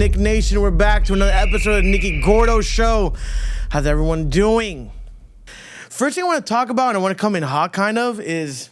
Nick Nation? We're back to another episode of the Nicky Gordo Show. How's everyone doing? First thing I want to talk about, and I want to come in hot kind of, is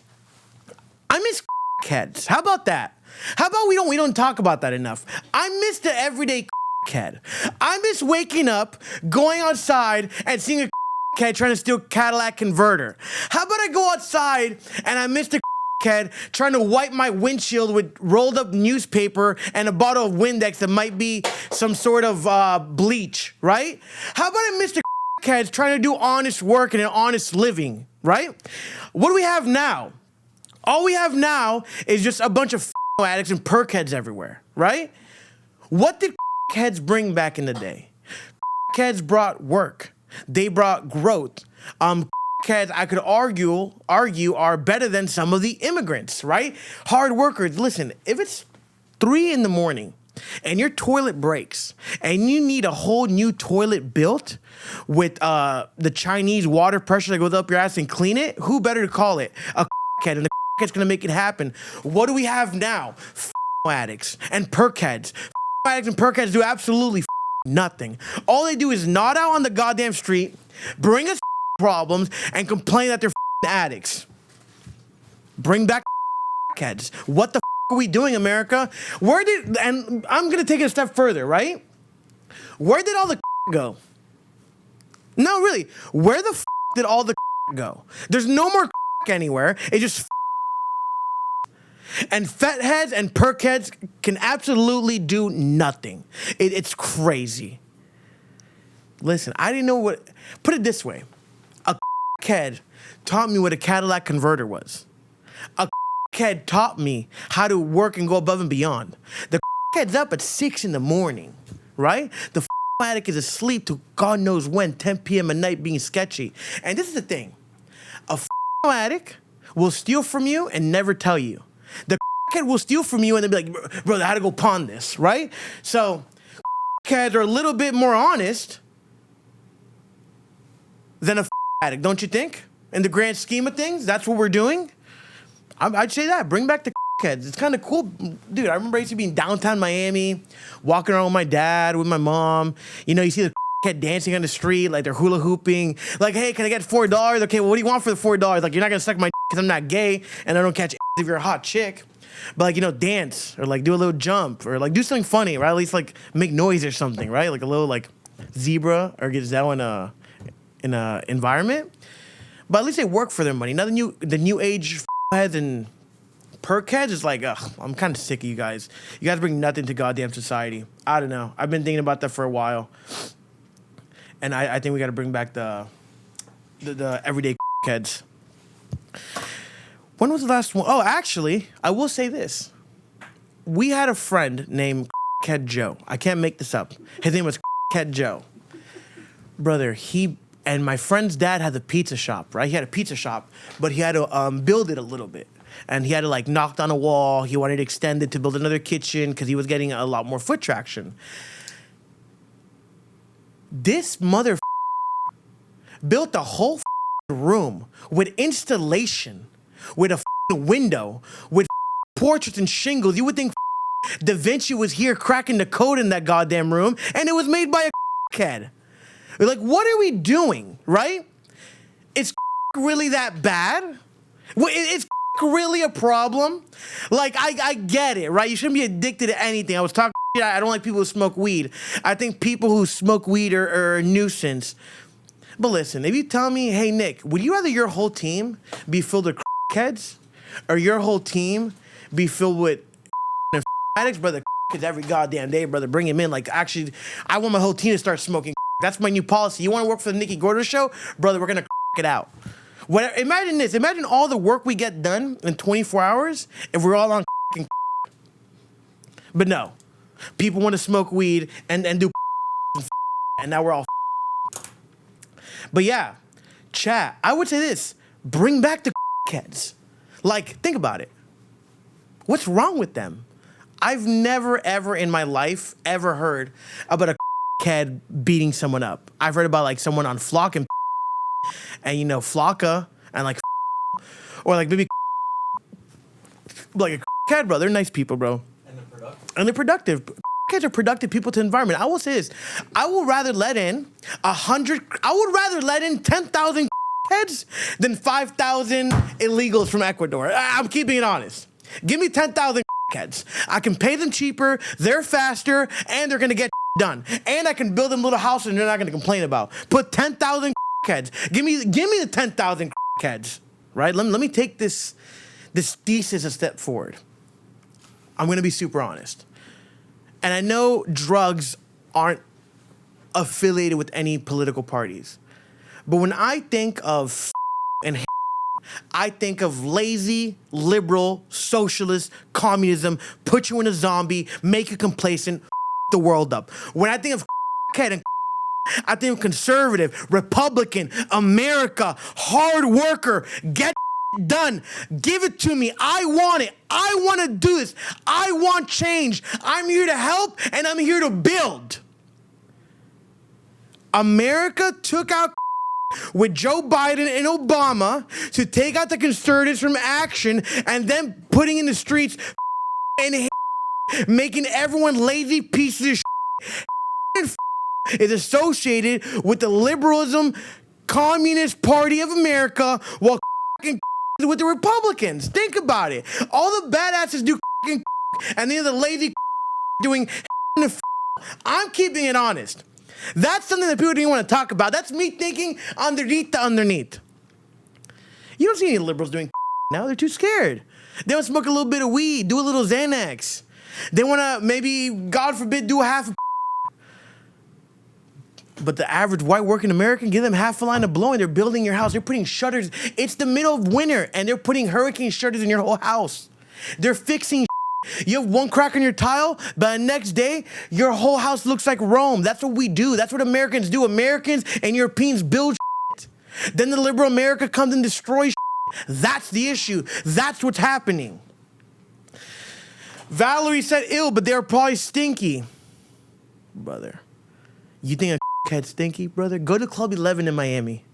I miss heads. How about that? How about we don't talk about that enough? I miss the everyday head. I miss waking up, going outside, and seeing a head trying to steal Cadillac converter. How about I go outside and I miss the head trying to wipe my windshield with rolled up newspaper and a bottle of Windex that might be some sort of bleach, right? How about I miss the heads trying to do honest work and an honest living, right? What do we have now? All we have now is just a bunch of addicts and perk heads everywhere, right? What did heads bring back in the day? Heads brought work. They brought growth. Heads, I could argue are better than some of the immigrants, right? Hard workers. Listen, if it's 3 a.m. and your toilet breaks and you need a whole new toilet built with the Chinese water pressure that goes up your ass and clean it, who better to call it? A head, and the head's gonna make it happen. What do we have now? Addicts and perk heads. Addicts and perk heads do absolutely nothing. All they do is nod out on the goddamn street, bring us problems, and complain that they're addicts. Bring back heads. What the are we doing, America? And I'm gonna take it a step further, right? Where did all the go? No, really. Where the did all the go? There's no more anywhere. It just and fat heads and perk heads can absolutely do nothing. It's crazy. Listen, I didn't know what. Put it this way. A head taught me what a Cadillac converter was. A head taught me how to work and go above and beyond. The head's up at 6 a.m, right? The addict is asleep till God knows when, 10 p.m. at night, being sketchy. And this is the thing. A addict will steal from you and never tell you. The head will steal from you and they'll be like, brother, I had to go pawn this, right? So heads are a little bit more honest than a addict, don't you think? In the grand scheme of things, that's what we're doing. I'd say that. Bring back the heads. It's kind of cool. Dude, I remember I used to be in downtown Miami, walking around with my dad, with my mom. You know, you see the head dancing on the street, like they're hula hooping. Like, hey, can I get $4? Okay, well, what do you want for the $4? Like, you're not going to suck my because I'm not gay and I don't catch if you're a hot chick. But, like, you know, dance or, like, do a little jump or, like, do something funny, right? At least, like, make noise or something, right? Like a little, like, zebra or gazelle in a environment. But at least they work for their money. Now the new age heads and perk heads is like, ugh, I'm kind of sick of you guys. You guys bring nothing to goddamn society. I don't know. I've been thinking about that for a while. And I think we got to bring back the everyday heads. When was the last one? Oh, actually, I will say this. We had a friend named Head Joe. I can't make this up. His name was Head Joe. Brother, he and my friend's dad had the pizza shop, right? He had a pizza shop, but he had to build it a little bit. And he had to, like, knock down a wall. He wanted to extend it to build another kitchen because he was getting a lot more foot traction. This mother built a whole room with installation, with a window, with portraits and shingles. You would think Da Vinci was here cracking the code in that goddamn room, and it was made by a head. Like, what are we doing, right? Is really that bad? Is really a problem? Like, I get it, right? You shouldn't be addicted to anything. I was talking shit. I don't like people who smoke weed. I think people who smoke weed are a nuisance. But listen, if you tell me, hey, Nick, would you rather your whole team be filled with heads or your whole team be filled with addicts? Brother, because every goddamn day, brother, bring him in. Like, actually, I want my whole team to start smoking. That's my new policy. You want to work for the Nicky Gordo Show? Brother, we're going to it out. Imagine this. Imagine all the work we get done in 24 hours if we're all on But no. People want to smoke weed and do and now we're all But yeah, chat. I would say this. Bring back the heads. Like, think about it. What's wrong with them? I've never, ever in my life ever heard about a head beating someone up. I've heard about, like, someone on Flock and you know, Flocka and, like, or, like, maybe like a head, bro. They're nice people, bro. And they're productive. Heads are productive people to the environment. I will say this. I would rather let in 10,000 heads than 5,000 illegals from Ecuador. I'm keeping it honest. Give me 10,000 heads. I can pay them cheaper, they're faster, and they're gonna get done. And I can build them little houses and they're not gonna complain about. Put 10,000 heads. Give me the 10,000 heads, right? Let me take this thesis a step forward. I'm gonna be super honest. And I know drugs aren't affiliated with any political parties. But when I think of and I think of lazy, liberal, socialist, communism, put you in a zombie, make you complacent, the world up. When I think of and I think of conservative, Republican, America, hard worker, get done. Give it to me. I want it. I want to do this. I want change. I'm here to help and I'm here to build. America took out with Joe Biden and Obama to take out the conservatives from action and then putting in the streets and making everyone lazy pieces of shit is associated with the liberalism Communist Party of America while with the Republicans. Think about it. All the badasses do and the other lazy doing. I'm keeping it honest. That's something that people don't want to talk about. That's me thinking underneath the underneath. You don't see any liberals doing now. They're too scared. They want to smoke a little bit of weed, do a little Xanax. They want to maybe, God forbid, do a half a. But the average white working American, give them half a line of blowing. They're building your house. They're putting shutters. It's the middle of winter, and they're putting hurricane shutters in your whole house. They're fixing. You have one crack on your tile, but the next day, your whole house looks like Rome. That's what we do. That's what Americans do. Americans and Europeans build shit. Then the liberal America comes and destroys shit. That's the issue. That's what's happening. Valerie said ill, but they're probably stinky. Brother, you think a head stinky, brother? Go to Club 11 in Miami.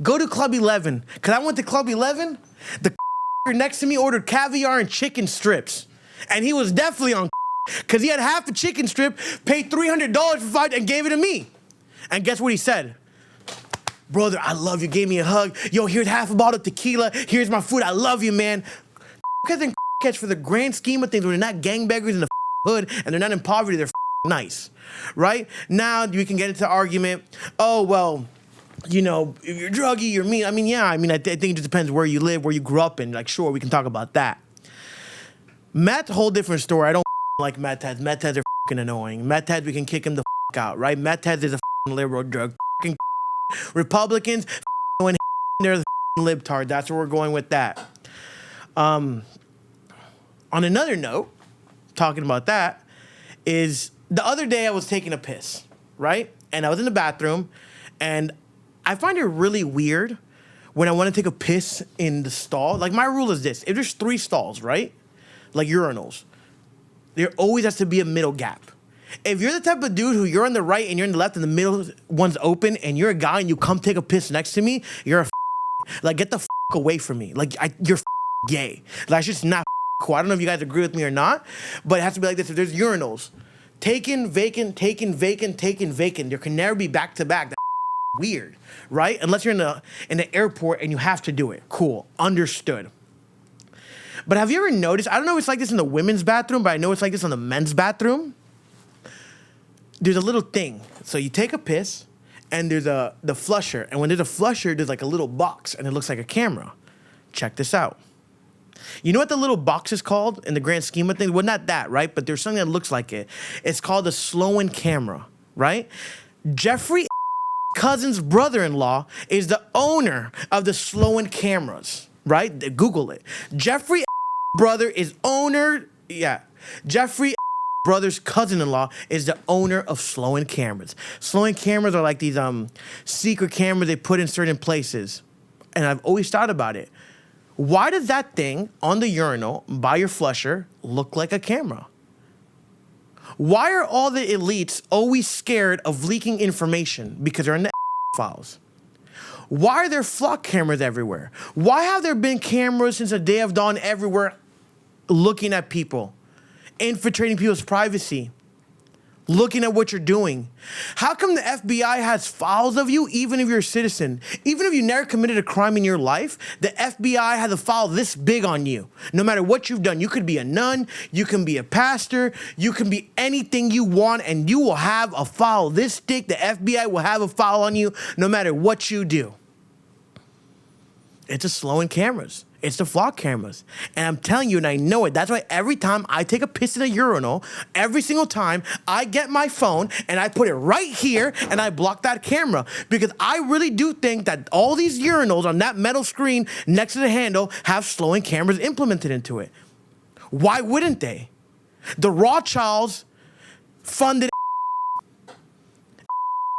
Go to Club 11. Because I went to Club 11, the next to me ordered caviar and chicken strips. And he was definitely on because he had half a chicken strip, paid $300 for 5 and gave it to me. And guess what he said? Brother, I love you. Gave me a hug. Yo, here's half a bottle of tequila. Here's my food. I love you, man. Because catch for the grand scheme of things, when they're not gangbangers in the hood and they're not in poverty, they're nice, right? Now we can get into argument. Oh, well, you know, if you're druggy, you're mean. I mean, yeah. I mean, I think it just depends where you live, where you grew up in. Like, sure, we can talk about that. Meth, whole different story. I don't like meth heads. Meth heads are annoying. Meth heads, we can kick them the out, right? Meth heads is a liberal drug. Republicans, when they're the libtard. That's where we're going with that. On another note, talking about that, is the other day I was taking a piss, right? And I was in the bathroom, and I find it really weird when I want to take a piss in the stall. Like, my rule is this. If there's 3 stalls, right? Like urinals, there always has to be a middle gap. If you're the type of dude who you're on the right and you're on the left and the middle one's open and you're a guy and you come take a piss next to me, you're a like, get the away from me. Like, you're gay. Like, it's just not cool. I don't know if you guys agree with me or not, but it has to be like this. If there's urinals, taken, vacant, taken, vacant, taken, vacant, there can never be back to back. That's weird, right? Unless you're in the airport and you have to do it. Cool, understood. But have you ever noticed, I don't know if it's like this in the women's bathroom, but I know it's like this in the men's bathroom. There's a little thing. So you take a piss, and there's the flusher. And when there's a flusher, there's like a little box, and it looks like a camera. Check this out. You know what the little box is called in the grand scheme of things? Well, not that, right? But there's something that looks like it. It's called a Shwinn camera, right? Jeffrey cousin's brother-in-law is the owner of the Shwinn cameras, right? Google it. Jeffrey brother is owner, Jeffrey brother's cousin-in-law is the owner of Shwinn cameras. Shwinn cameras are like these secret cameras they put in certain places. And I've always thought about it. Why does that thing on the urinal by your flusher look like a camera? Why are all the elites always scared of leaking information? Because they're in the files. Why are there flock cameras everywhere? Why have there been cameras since the day of dawn everywhere looking at people, infiltrating people's privacy? looking at what you're doing? How come the FBI has files of you even if you're a citizen? Even if you never committed a crime in your life, the FBI has a file this big on you. No matter what you've done, you could be a nun, you can be a pastor, you can be anything you want, and you will have a file this thick. The FBI will have a file on you no matter what you do. It's the slowing cameras. It's the flock cameras. And I'm telling you, and I know it, that's why every time I take a piss in a urinal, every single time I get my phone and I put it right here and I block that camera. Because I really do think that all these urinals on that metal screen next to the handle have slowing cameras implemented into it. Why wouldn't they? The Rothschilds funded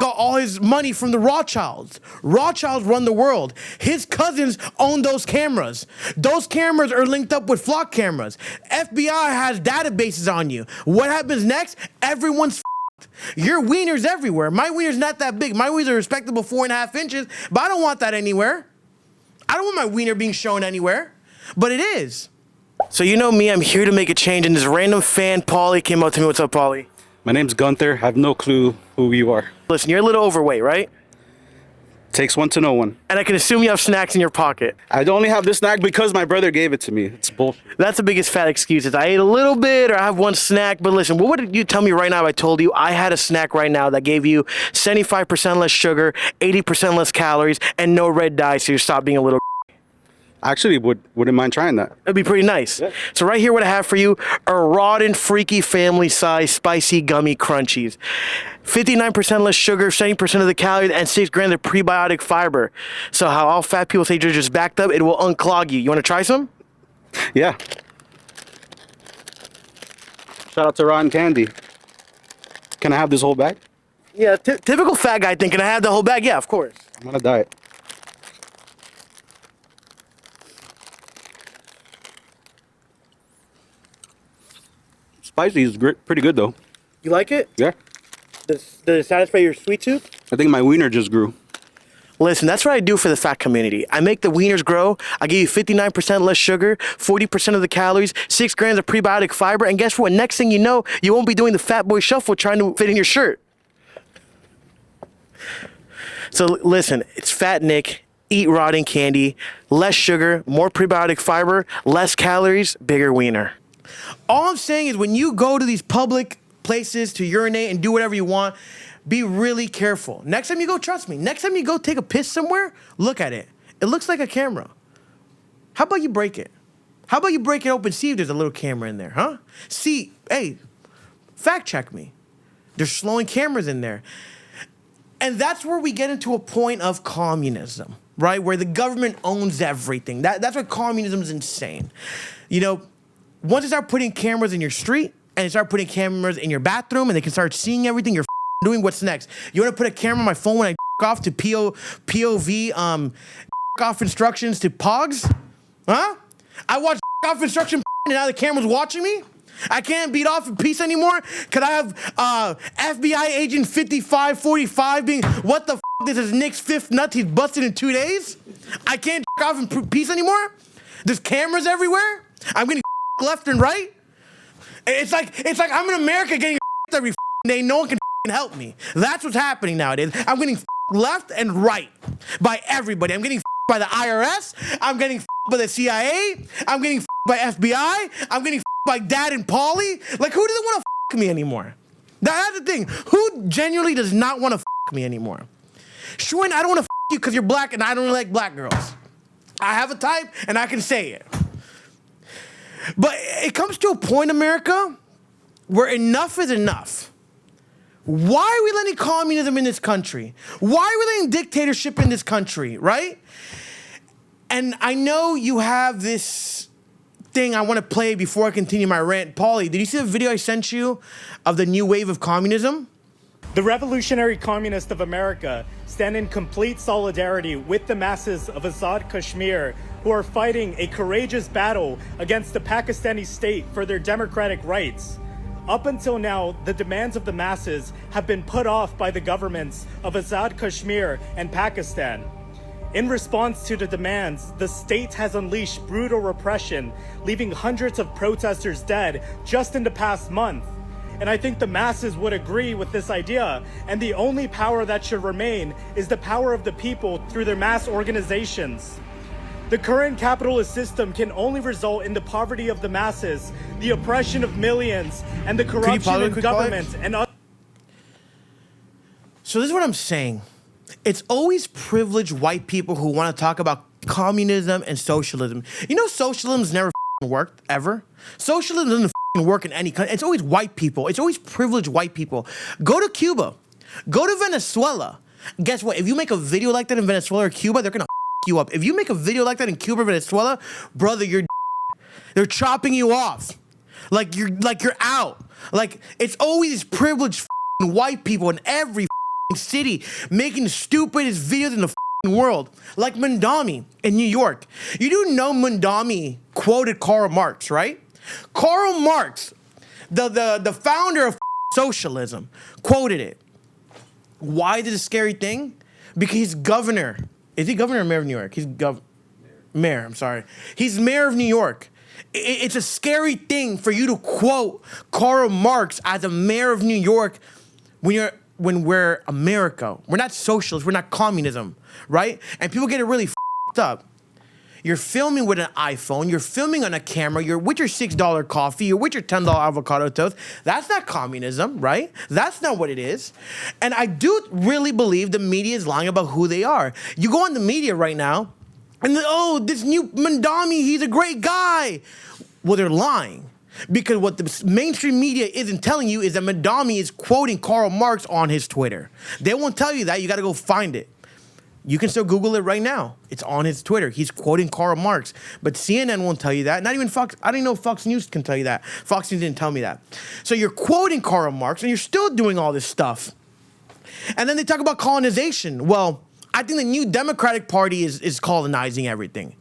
got all his money from the Rothschilds. Rothschilds run the world. His cousins own those cameras. Those cameras are linked up with flock cameras. FBI has databases on you. What happens next? Everyone's f***ed. Your wiener's everywhere. My wiener's not that big. My wiener's a respectable 4.5 inches, but I don't want that anywhere. I don't want my wiener being shown anywhere, but it is. So you know me, I'm here to make a change, and this random fan, Paulie, came up to me. What's up, Paulie? My name's Gunther. I have no clue who you are. Listen, you're a little overweight, right? Takes one to know one. And I can assume you have snacks in your pocket. I only have this snack because my brother gave it to me. It's bullshit. That's the biggest fat excuse. Is I ate a little bit or I have one snack. But listen, what would you tell me right now if I told you I had a snack right now that gave you 75% less sugar, 80% less calories, and no red dye so you stop being a little... I actually wouldn't mind trying that. It'd be pretty nice. Yeah. So right here what I have for you are Rodden Freaky Family Size Spicy Gummy Crunchies. 59% less sugar, 70% of the calories, and 6 grams of prebiotic fiber. So how all fat people say you're just backed up, it will unclog you. You want to try some? Yeah. Shout out to Rotten Candy. Can I have this whole bag? Yeah, typical fat guy thinking I have the whole bag. Yeah, of course. I'm on a diet. Spicy is pretty good though. You like it? Yeah. Does it satisfy your sweet tooth? I think my wiener just grew. Listen, that's what I do for the fat community. I make the wieners grow. I give you 59% less sugar, 40% of the calories, 6 grams of prebiotic fiber, and guess what? Next thing you know, you won't be doing the fat boy shuffle trying to fit in your shirt. So listen, it's Fat Nick. Eat Rodden Candy. Less sugar, more prebiotic fiber, less calories, bigger wiener. All I'm saying is when you go to these public places to urinate and do whatever you want, be really careful. Next time you go, trust me, next time you go take a piss somewhere, look at it. It looks like a camera. How about you break it? How about you break it open, see if there's a little camera in there, huh? See, hey, fact check me. There's slowing cameras in there. And that's where we get into a point of communism, right? Where the government owns everything. That's why communism is insane. You know, once they start putting cameras in your street and they start putting cameras in your bathroom and they can start seeing everything you're doing, what's next? You want to put a camera on my phone when I off to POV off instructions to POGs? Huh? I watch off instruction and now the camera's watching me? I can't beat off in peace anymore? Could I have FBI agent 5545 being, what the this is Nick's fifth nut, he's busted in 2 days? I can't off in peace anymore? There's cameras everywhere? I'm getting left and right? It's like I'm in America getting every day. No one can help me. That's what's happening nowadays. I'm getting left and right by everybody. I'm getting by the IRS. I'm getting by the CIA. I'm getting by FBI. I'm getting by Dad and Paulie. Like, who doesn't want to me anymore? That's the thing. Who genuinely does not want to me anymore? Shwinn, I don't want to you because you're black and I don't really like black girls. I have a type and I can say it. But it comes to a point, America, where enough is enough. Why are we letting communism in this country? Why are we letting dictatorship in this country, right? And I know you have this thing I want to play before I continue my rant. Paulie, did you see the video I sent you of the new wave of communism? The revolutionary communists of America stand in complete solidarity with the masses of Azad Kashmir who are fighting a courageous battle against the Pakistani state for their democratic rights. Up until now, the demands of the masses have been put off by the governments of Azad Kashmir and Pakistan. In response to the demands, the state has unleashed brutal repression, leaving hundreds of protesters dead just in the past month. And I think the masses would agree with this idea. And the only power that should remain is the power of the people through their mass organizations. The current capitalist system can only result in the poverty of the masses, the oppression of millions, and the corruption in government and other. So this is what I'm saying. It's always privileged white people who want to talk about communism and socialism. You know, socialism's never worked, ever. Socialism doesn't work in any country. It's always white people. It's always privileged white people. Go to Cuba. Go to Venezuela. Guess what? If you make a video like that in Venezuela or Cuba, they're going to you up. If you make a video like that in Cuba or Venezuela, brother, they're chopping you off. Like you're out. Like, it's always privileged white people in every city making the stupidest videos in the world. Like Mondami in New York. You do know Mondami quoted Karl Marx, right? Karl Marx, the founder of socialism, quoted it. Why is it a scary thing? Because he's governor. Is he governor or mayor of New York? He's mayor, I'm sorry. He's mayor of New York. It's a scary thing for you to quote Karl Marx as a mayor of New York when we're America. We're not socialists, we're not communism, right? And people get it really up. You're filming with an iPhone, you're filming on a camera, you're with your $6 coffee, you're with your $10 avocado toast. That's not communism, right? That's not what it is. And I do really believe the media is lying about who they are. You go on the media right now, and this new Mondami, he's a great guy. Well, they're lying. Because what the mainstream media isn't telling you is that Mondami is quoting Karl Marx on his Twitter. They won't tell you that, you gotta go find it. You can still Google it right now. It's on his Twitter. He's quoting Karl Marx. But CNN won't tell you that. Not even Fox. I didn't know Fox News can tell you that. Fox News didn't tell me that. So you're quoting Karl Marx, and you're still doing all this stuff. And then they talk about colonization. Well, I think the new Democratic Party is colonizing everything.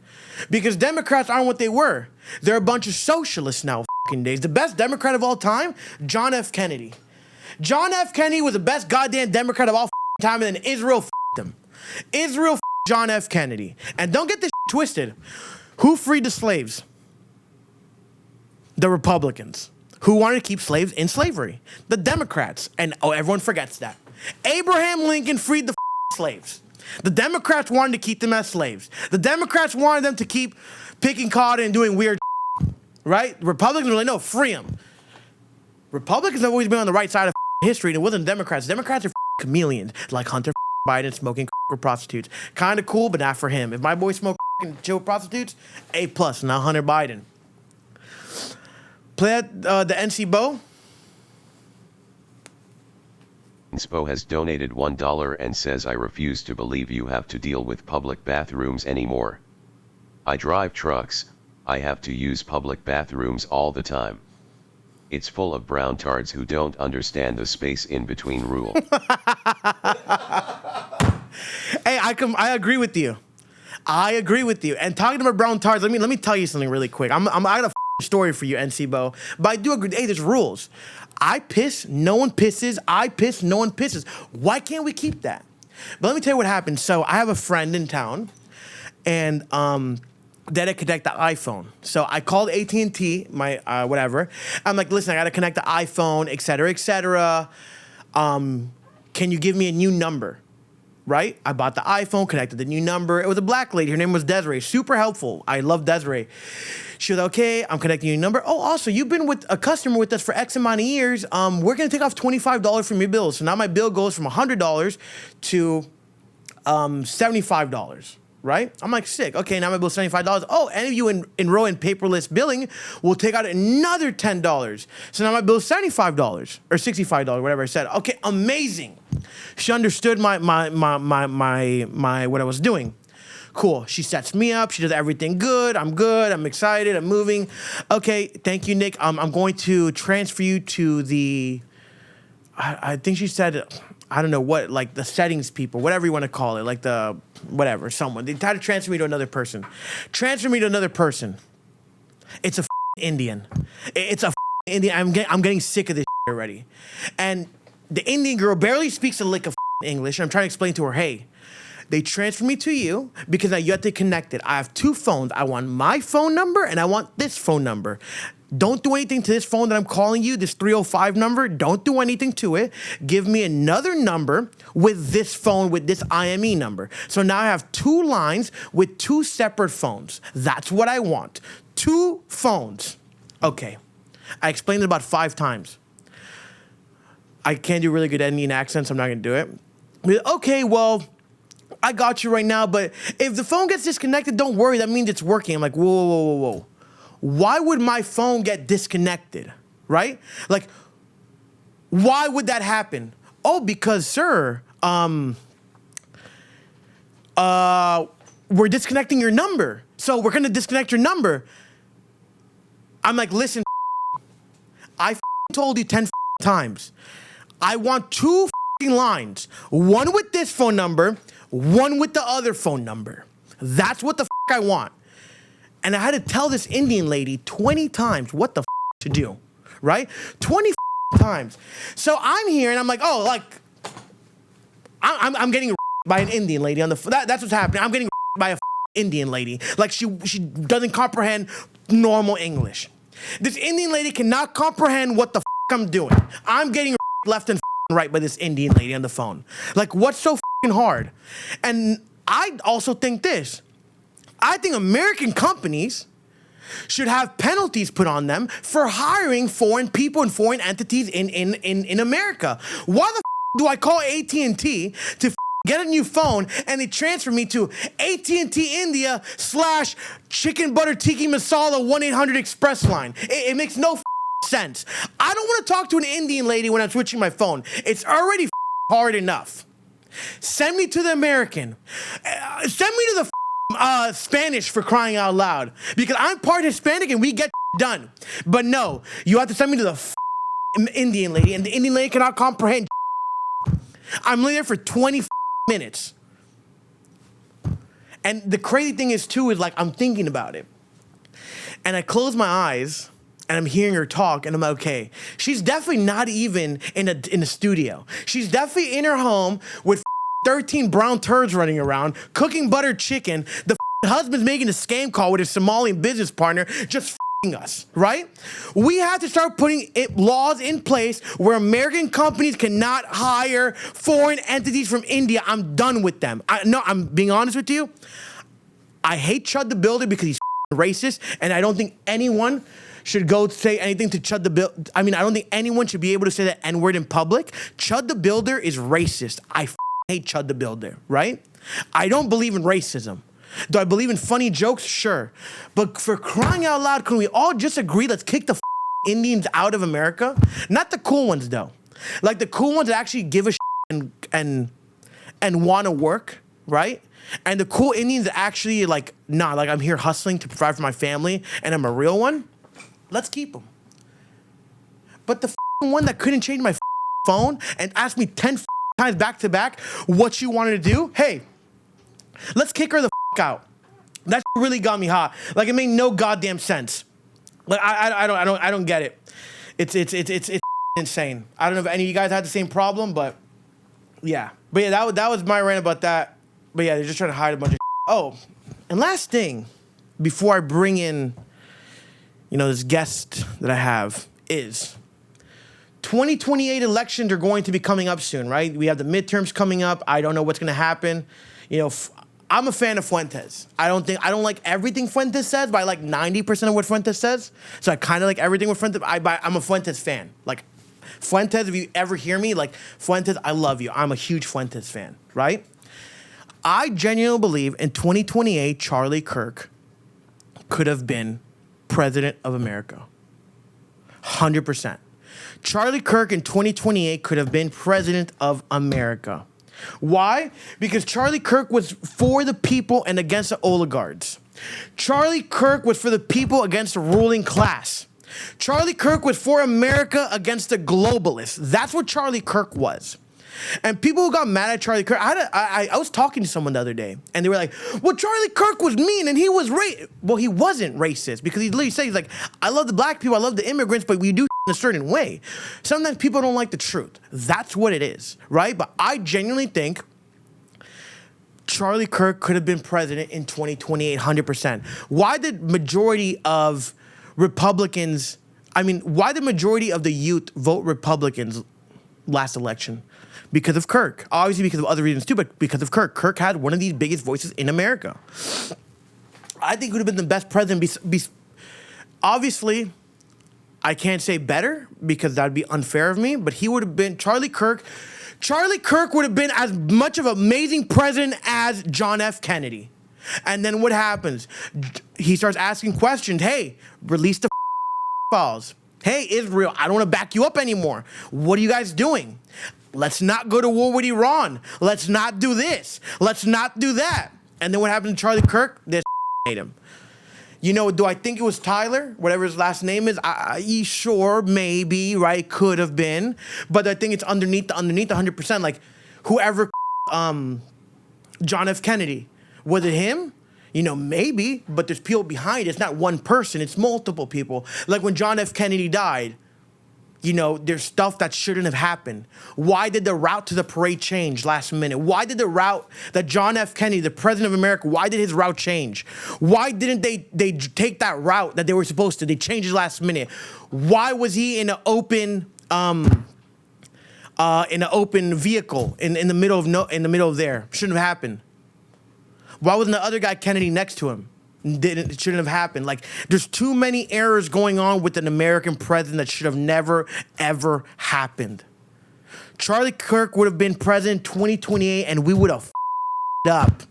Because Democrats aren't what they were. They're a bunch of socialists now, days. The best Democrat of all time, John F. Kennedy. John F. Kennedy was the best goddamn Democrat of all time, and then Israel him. Israel John F. Kennedy. And don't get this twisted. Who freed the slaves? The Republicans. Who wanted to keep slaves in slavery? The Democrats. And everyone forgets that. Abraham Lincoln freed the slaves. The Democrats wanted to keep them as slaves. The Democrats wanted them to keep picking cotton and doing weird right? Republicans were like, no, free them. Republicans have always been on the right side of history, and it wasn't Democrats. Democrats are chameleons, like Hunter Biden smoking with prostitutes. Kind of cool, but not for him. If my boy smoked and chill with prostitutes, A+, not Hunter Biden. Play at the NC Bo. Inspo has donated $1 and says, I refuse to believe you have to deal with public bathrooms anymore. I drive trucks, I have to use public bathrooms all the time. It's full of brown tards who don't understand the space in between rule. Hey, I agree with you. I agree with you. And talking about brown tards, let me tell you something really quick. I got a story for you, NC Bo. But I do agree. Hey, there's rules. I piss, no one pisses. I piss, no one pisses. Why can't we keep that? But let me tell you what happened. So I have a friend in town, and they had to connect the iPhone. So I called AT&T, my whatever. I'm like, listen, I got to connect the iPhone, et cetera, et cetera. Can you give me a new number? Right? I bought the iPhone, connected the new number. It was a black lady. Her name was Desiree. Super helpful. I love Desiree. She was like, okay, I'm connecting your number. Oh, also, you've been with a customer with us for X amount of years. We're going to take off $25 from your bill. So now my bill goes from $100 to $75. Right? I'm like, sick. Okay, now my bill's $75. Oh, any of you enroll in paperless billing will take out another $10. So now my bill's $75 or $65, whatever I said. Okay, amazing. She understood my what I was doing. Cool. She sets me up. She does everything good. I'm excited. I'm moving. Okay, thank you, Nick. I'm going to transfer you to the, I think she said, I don't know what, like the settings people, whatever you want to call it, like the whatever, someone. They tried to transfer me to another person. Transfer me to another person. It's a Indian. It's a Indian. I'm getting sick of this already. And the Indian girl barely speaks a lick of English. I'm trying to explain to her, hey, they transfer me to you because now you have to connect it. I have two phones. I want my phone number and I want this phone number. Don't do anything to this phone that I'm calling you, this 305 number. Don't do anything to it. Give me another number with this phone, with this IME number. So now I have 2 lines with 2 separate phones. That's what I want. 2 phones. Okay. I explained it about 5 times. I can't do really good Indian accents. So I'm not going to do it. Okay, well, I got you right now, but if the phone gets disconnected, don't worry. That means it's working. I'm like, whoa, whoa, whoa, whoa, whoa. Why would my phone get disconnected, right? Like, why would that happen? Oh, because, sir, we're disconnecting your number. So we're going to disconnect your number. I'm like, listen, I told you 10 times. I want 2 lines. One with this phone number, one with the other phone number. That's what the I want. And I had to tell this Indian lady 20 times what the to do, right? 20 times. So I'm here and I'm like, oh, like, I'm getting by an Indian lady on the that's what's happening. I'm getting by a Indian lady. Like she doesn't comprehend normal English. This Indian lady cannot comprehend what the I'm doing. I'm getting left and right by this Indian lady on the phone. Like, what's so hard? And I also think this. I think American companies should have penalties put on them for hiring foreign people and foreign entities in America. Why the do I call AT&T to get a new phone and they transfer me to AT&T India / chicken butter tiki masala 1-800 express line? It makes no sense. I don't want to talk to an Indian lady when I'm switching my phone. It's already hard enough. Send me to the American. Send me to the Spanish, for crying out loud, because I'm part Hispanic and we get done. But no, you have to send me to the Indian lady, and the Indian lady cannot comprehend. I'm there for 20 minutes. And the crazy thing is too, is like, I'm thinking about it. And I close my eyes and I'm hearing her talk and I'm like, okay, she's definitely not even in a studio. She's definitely in her home with 13 brown turds running around, cooking buttered chicken. The husband's making a scam call with his Somalian business partner, just us, right? We have to start putting laws in place where American companies cannot hire foreign entities from India. I'm done with them. I'm being honest with you. I hate Chud the Builder because he's racist, and I don't think anyone should go say anything to Chud the Builder. I mean, I don't think anyone should be able to say that N-word in public. Chud the Builder is racist. I hate Chud the Builder, right? I don't believe in racism. Do I believe in funny jokes? Sure. But for crying out loud, can we all just agree, let's kick the Indians out of America? Not the cool ones, though. Like the cool ones that actually give a and want to work, right? And the cool Indians that actually like, nah, like I'm here hustling to provide for my family and I'm a real one. Let's keep them. But the one that couldn't change my phone and asked me 10 times back to back what you wanted to do, hey, let's kick her the out. That really got me hot. Like it made no goddamn sense. Like I don't get it. It's insane. I don't know if any of you guys had the same problem, but yeah. But yeah, that was my rant about that. But yeah, they're just trying to hide a bunch of. Oh, and last thing, before I bring in, this guest that I have is 2028 elections are going to be coming up soon, right? We have the midterms coming up. I don't know what's going to happen. I'm a fan of Fuentes. I don't like everything Fuentes says, but I like 90% of what Fuentes says. So I kind of like everything with Fuentes. I'm a Fuentes fan. Like, Fuentes, if you ever hear me, like, Fuentes, I love you. I'm a huge Fuentes fan, right? I genuinely believe in 2028, Charlie Kirk could have been president of America. 100%. Charlie Kirk in 2028 could have been president of America. Why? Because Charlie Kirk was for the people and against the oligarchs. Charlie Kirk was for the people against the ruling class. Charlie Kirk was for America against the globalists. That's what Charlie Kirk was. And people who got mad at Charlie Kirk, I was talking to someone the other day, and they were like, well, Charlie Kirk was mean, and he was racist. Well, he wasn't racist, because he literally said, he's like, I love the black people, I love the immigrants, but we do in a certain way. Sometimes people don't like the truth. That's what it is, right? But I genuinely think Charlie Kirk could have been president in 2028, 100%. Why the majority of Republicans, I mean, why the majority of the youth vote Republicans last election? Because of Kirk. Obviously because of other reasons too, but because of Kirk. Kirk had one of the biggest voices in America. I think he would have been the best president. Obviously, I can't say better because that'd be unfair of me, but he would have been Charlie Kirk. Charlie Kirk would have been as much of an amazing president as John F. Kennedy. And then what happens? He starts asking questions. Hey, release the files. Hey, Israel, I don't want to back you up anymore. What are you guys doing? Let's not go to war with Iran. Let's not do this. Let's not do that. And then what happened to Charlie Kirk? They hate him. You know, do I think it was Tyler, whatever his last name is? Sure, maybe, right? Could have been. But I think it's underneath 100%. Like, whoever John F. Kennedy. Was it him? You know, maybe, but there's people behind it. It's not one person, it's multiple people. Like when John F. Kennedy died, you know, there's stuff that shouldn't have happened. Why did the route to the parade change last minute? Why did the route that John F. Kennedy, the president of America, why did his route change? Why didn't they take that route that they were supposed to? They changed it last minute. Why was he in an open vehicle in the middle of there? Shouldn't have happened. Why wasn't the other guy Kennedy next to him? It shouldn't have happened. Like, there's too many errors going on with an American president that should have never, ever happened. Charlie Kirk would have been president 2028 and we would have up.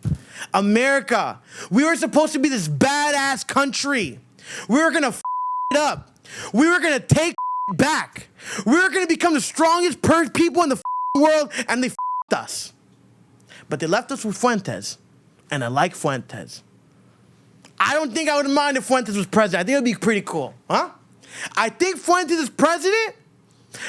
America, we were supposed to be this badass country. We were gonna it up. We were gonna take back. We were gonna become the strongest people in the world, and they us. But they left us with Fuentes. And I like Fuentes. I don't think I would mind if Fuentes was president. I think it would be pretty cool, huh? I think Fuentes is president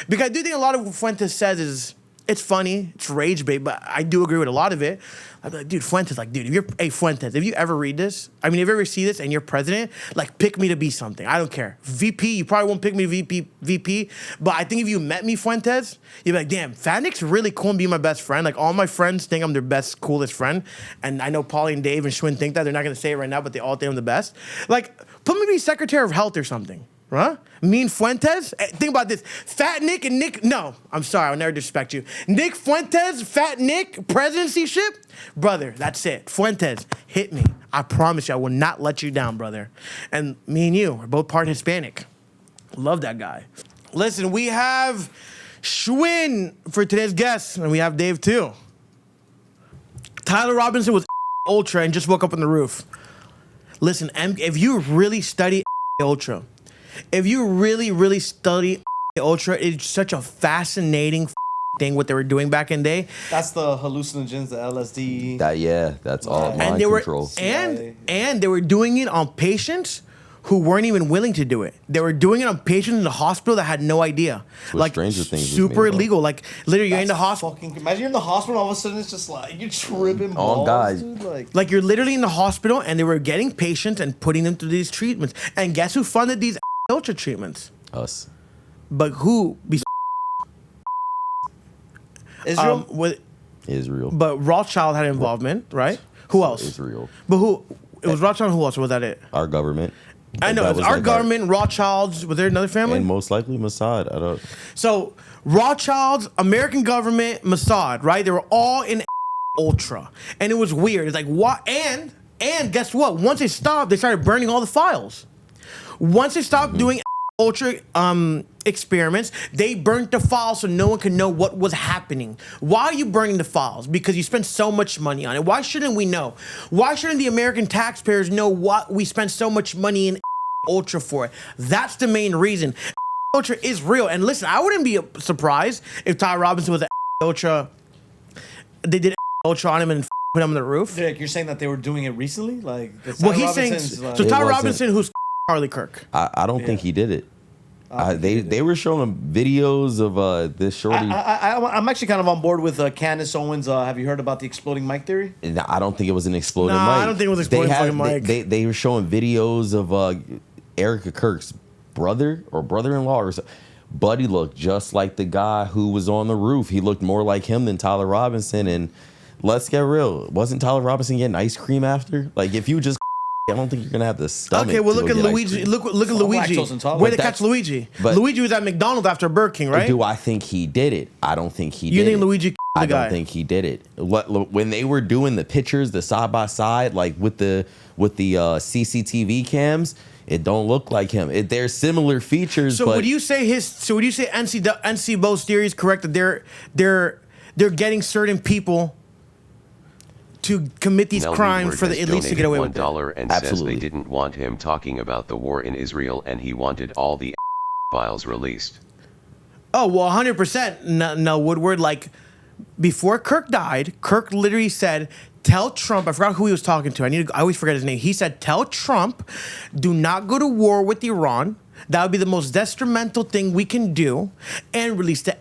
because I do think a lot of what Fuentes says is, it's funny, it's rage bait, but I do agree with a lot of it. I'm like, dude, Fuentes, Fuentes, if you ever read this, if you ever see this and you're president, like, pick me to be something. I don't care. VP, you probably won't pick me to VP, but I think if you met me, Fuentes, you'd be like, damn, Fat Nick's really cool and be my best friend. Like, all my friends think I'm their best, coolest friend, and I know Paulie and Dave and Shwinn think that. They're not going to say it right now, but they all think I'm the best. Like, put me to be Secretary of Health or something. Huh? Me and Fuentes? Think about this. Fat Nick and Nick... No, I'm sorry. I'll never disrespect you. Nick Fuentes, Fat Nick, presidency ship? Brother, that's it. Fuentes, hit me. I promise you, I will not let you down, brother. And me and you are both part Hispanic. Love that guy. Listen, we have Shwinn for today's guest, and we have Dave too. Tyler Robinson was Ultra and just woke up on the roof. Listen, if you really study Ultra... If you really, really study Ultra, it's such a fascinating thing what they were doing back in the day. That's the hallucinogens, the LSD. That's all mind and they control. And they were doing it on patients who weren't even willing to do it. They were doing it on patients in the hospital that had no idea. Like, Stranger Things super illegal. Like, literally, you're in the hospital. Imagine you're in the hospital, all of a sudden it's just like, you're tripping balls, guys. dude. Like, you're literally in the hospital, and they were getting patients and putting them through these treatments. And guess who funded these Ultra treatments? Us. But who? Israel? Israel. But Rothschild had involvement, right? Who else? Israel. But who? It was Rothschild. Who else? Or was that it? Our government. I know. It was our government, Rothschilds. Was there another family? And most likely Mossad. I don't. So Rothschilds, American government, Mossad, right? They were all in Ultra, and it was weird. It's like what? And guess what? Once they stopped, they started burning all the files. Once they stopped doing Ultra experiments, they burnt the files so no one could know what was happening. Why are you burning the files? Because you spent so much money on it. Why shouldn't we know? Why shouldn't the American taxpayers know what we spent so much money in Ultra for? That's the main reason. Ultra is real. And listen, I wouldn't be surprised if Ty Robinson was Ultra. They did Ultra on him and put him on the roof. Derek, you're saying that they were doing it recently? Like, well, he's saying... So Ty Robinson, who's Charlie Kirk. I don't think he did it. They were showing videos of this shorty. I'm actually kind of on board with Candace Owens. Have you heard about the exploding mic theory? I don't think it was an exploding mic. I don't think it was exploding mic. They were showing videos of Erica Kirk's brother or brother-in-law or something. Buddy looked just like the guy who was on the roof. He looked more like him than Tyler Robinson. And let's get real. Wasn't Tyler Robinson getting ice cream after? Like, if you just I don't think you're gonna have the stomach. Okay, well to look go at get ice Luigi. cream. Look at I'm Luigi. lactose intolerant. Where they But catch Luigi? but- Luigi was at McDonald's after Burger King, right? Do I think he did it? I don't think he You did think it. Luigi I the guy? don't think he did it. When they were doing the pictures, the side by side, like with the CCTV cams, it don't look like him. There's similar features. So but would you say NC Bo's theory is correct that they're getting certain people to commit these Nell crimes Woodward for the has elites to get away donated with it? $1 and Absolutely. says they didn't want him talking about the war in Israel and he wanted all the files released. Oh well, 100%. No, Woodward. Like before Kirk died, Kirk literally said, "Tell Trump." I forgot who he was talking to. I always forget his name. He said, "Tell Trump, do not go to war with Iran. That would be the most detrimental thing we can do, and release the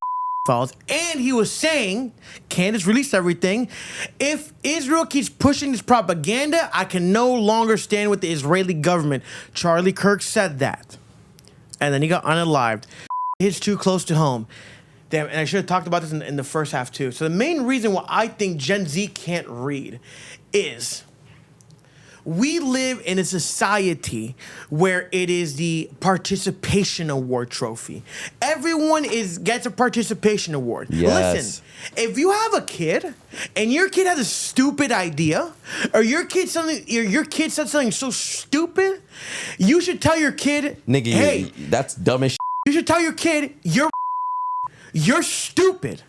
files." And he was saying, Candace released everything. If Israel keeps pushing this propaganda, I can no longer stand with the Israeli government. Charlie Kirk said that. And then he got unalived. It's too close to home. Damn, and I should have talked about this in the first half too. So the main reason why I think Gen Z can't read is we live in a society where it is the participation award trophy. Everyone gets a participation award. Yes. Listen, if you have a kid and your kid has a stupid idea, or your kid said something so stupid, you should tell your kid, nigga, hey, that's dumb as shit. you should tell your kid you're stupid.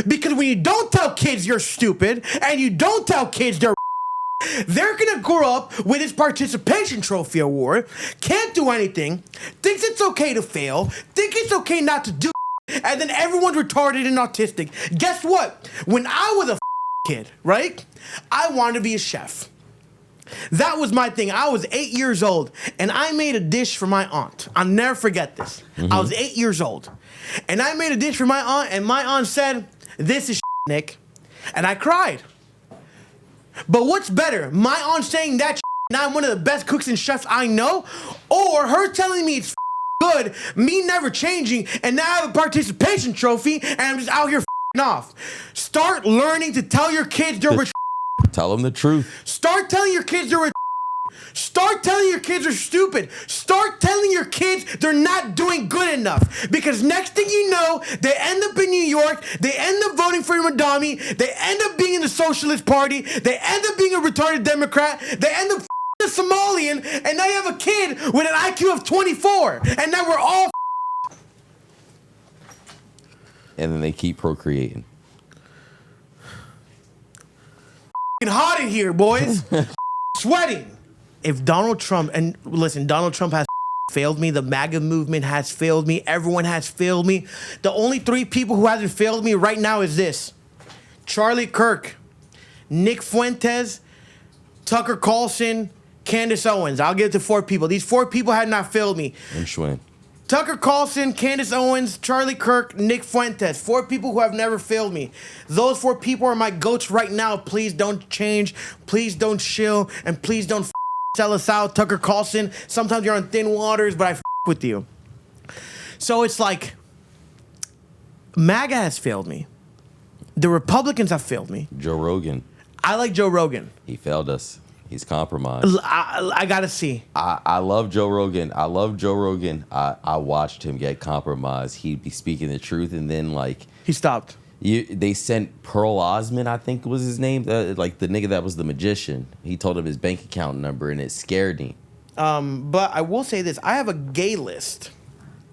Because when you don't tell kids you're stupid and you don't tell kids they're gonna grow up with this participation trophy award, can't do anything, thinks it's okay to fail, think it's okay not to do, and then everyone's retarded and autistic. Guess what? When I was a kid, right, I wanted to be a chef. That was my thing. I was 8 years old, and I made a dish for my aunt. I'll never forget this. I was 8 years old, and I made a dish for my aunt, and my aunt said, "This is Nick," and I cried. But what's better, my aunt saying that and I'm one of the best cooks and chefs I know, or her telling me it's good, me never changing, and now I have a participation trophy, and I'm just out here off. Start learning to tell your kids they're Tell them the truth. Start telling your kids they're Start telling your kids they're stupid. Start telling your kids they're not doing good enough. Because next thing you know, they end up in New York, they end up voting for Madami, they end up being in the Socialist Party, they end up being a retarded Democrat, they end up a Somalian, and now you have a kid with an IQ of 24. And now we're all And then they keep procreating. hot in here, boys. Sweating. If Donald Trump, and listen, Donald Trump has failed me, the MAGA movement has failed me, everyone has failed me. The only three people who hasn't failed me right now is this: Charlie Kirk, Nick Fuentes, Tucker Carlson, Candace Owens. I'll give it to 4 people. These 4 people have not failed me. And Shwinn. Tucker Carlson, Candace Owens, Charlie Kirk, Nick Fuentes. 4 people who have never failed me. Those 4 people are my goats right now. Please don't change. Please don't chill. And please don't sell us out. Tucker Carlson, sometimes you're on thin waters, but I with you. So it's like, MAGA has failed me. The Republicans have failed me. Joe Rogan. I like Joe Rogan. He failed us. He's compromised. I gotta see. I love Joe Rogan. I love Joe Rogan. I watched him get compromised. He'd be speaking the truth, and then like He stopped. they sent Pearl Osmond, I think was his name, like the nigga that was the magician. He told him his bank account number, and it scared me. But I will say this: I have a gay list.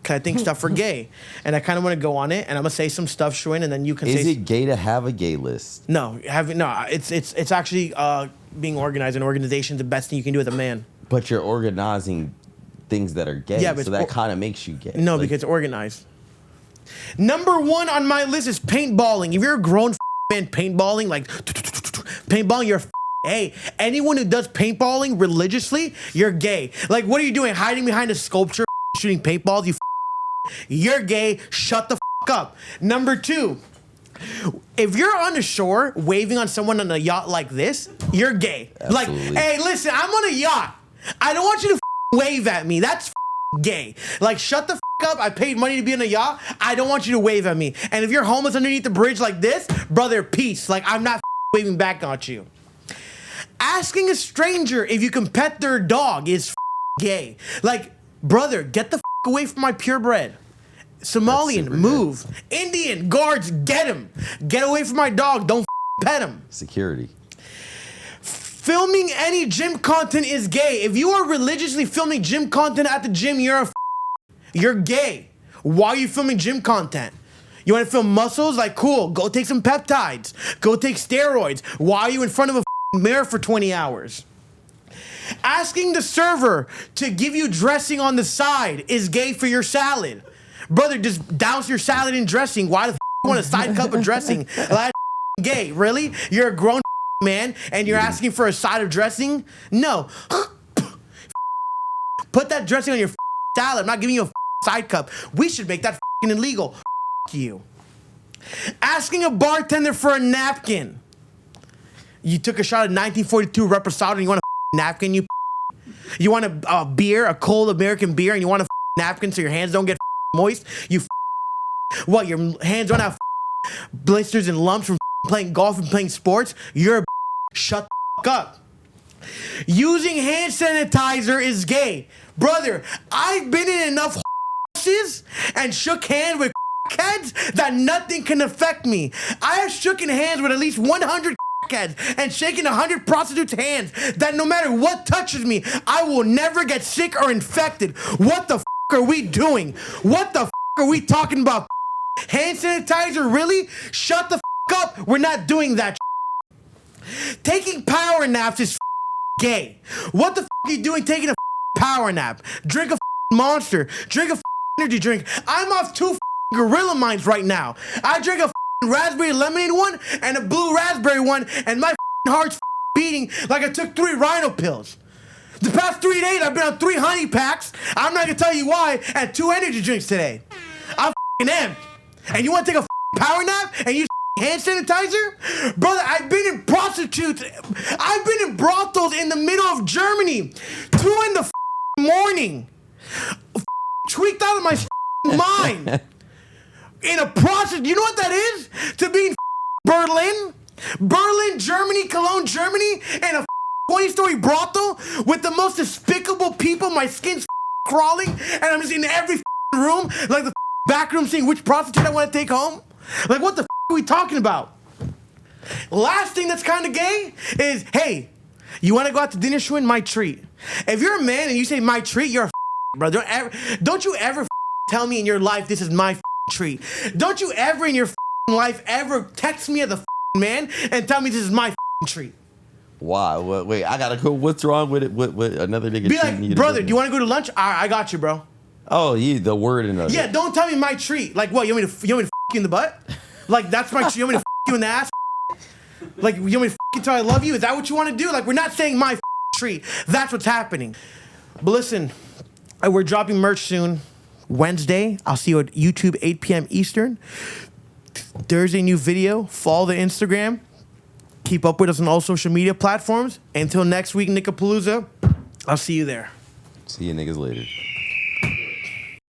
Cause I think stuff for gay, and I kind of want to go on it, and I'm gonna say some stuff, Shwinn, and then you can say. Is it gay to have a gay list? No, it's actually being organized. An organization, the best thing you can do as a man. But you're organizing things that are gay, Yeah, but so that kind of makes you gay. No, Like, because it's organized. Number 1 on my list is paintballing. If you're a grown man paintballing, like paintballing, you're hey. Anyone who does paintballing religiously, you're gay. Like, what are you doing? Hiding behind a sculpture, shooting paintballs? You're gay. Shut the up. Number 2. If you're on the shore waving on someone on a yacht like this, you're gay. Absolutely. Like, hey, listen, I'm on a yacht. I don't want you to wave at me. That's gay. Like, shut the up. I paid money to be on a yacht. I don't want you to wave at me. And if you're homeless underneath the bridge like this, brother, peace. Like, I'm not waving back at you. Asking a stranger if you can pet their dog is gay. Like, brother, get the away from my purebred. Somalian, move. Indian, guards, get him. Get away from my dog. Don't pet him. Security. Filming any gym content is gay. If you are religiously filming gym content at the gym, you're gay. Why are you filming gym content? You want to film muscles? Like, cool. Go take some peptides. Go take steroids. Why are you in front of a mirror for 20 hours? Asking the server to give you dressing on the side is gay for your salad. Brother, just douse your salad in dressing. Why the you want a side cup of dressing? That's gay. Really? You're a grown man and you're asking for a side of dressing? No. Put that dressing on your salad. I'm not giving you a side cup. We should make that illegal. You. Asking a bartender for a napkin. You took a shot of 1942 Reposado and you want a napkin, you want a beer, a cold American beer, and you want a napkin so your hands don't get moist? What, your hands don't have blisters and lumps from playing golf and playing sports? You're a shut the up. Using hand sanitizer is gay. Brother, I've been in enough houses and shook hands with heads that nothing can affect me. I have shooken hands with at least 100 heads and shaken 100 prostitutes' hands that no matter what touches me, I will never get sick or infected. What the are we doing? What the are we talking about? Hand sanitizer, really? Shut the up. We're not doing that. Taking power naps is gay. What the are you doing taking a power nap? Drink a Monster. Drink a energy drink. I'm off 2 Gorilla Minds right now. I drink a raspberry lemonade one and a blue raspberry one, and my heart's beating like I took 3 Rhino pills. The past 3 days, I've been on 3 honey packs. I'm not gonna tell you why, and 2 energy drinks today. I'm amped. And you wanna take a power nap and use hand sanitizer? Brother, I've been in prostitutes. I've been in brothels in the middle of Germany. 2 in the morning. Tweaked out of my mind. In a prostitute, you know what that is? To be in Berlin, Germany, Cologne, Germany, and a 20-story brothel with the most despicable people. My skin's crawling, and I'm just in every room, like the back room, seeing which prostitute I want to take home. Like, what the are we talking about? Last thing that's kind of gay is, hey, you want to go out to dinner, Shwinn? My treat. If you're a man and you say my treat, you're a bro. Don't you ever tell me in your life this is my treat. Don't you ever in your life ever text me as a man and tell me this is my treat. Why? Wait, I gotta go. What's wrong with it? What another nigga? Be like, brother, do you want to go to lunch? I got you, bro. Oh, the word in the. Yeah, don't tell me my treat. Like, what? You want me to you in the butt? Like, that's my treat. You want me to you in the ass? Like, you want me to you till I love you? Is that what you want to do? Like, we're not saying my treat. That's what's happening. But listen, we're dropping merch soon. Wednesday, I'll see you at YouTube 8 p.m. Eastern. Thursday, new video. Follow the Instagram. Keep up with us on all social media platforms. Until next week, Nickapalooza, I'll see you there. See you niggas later.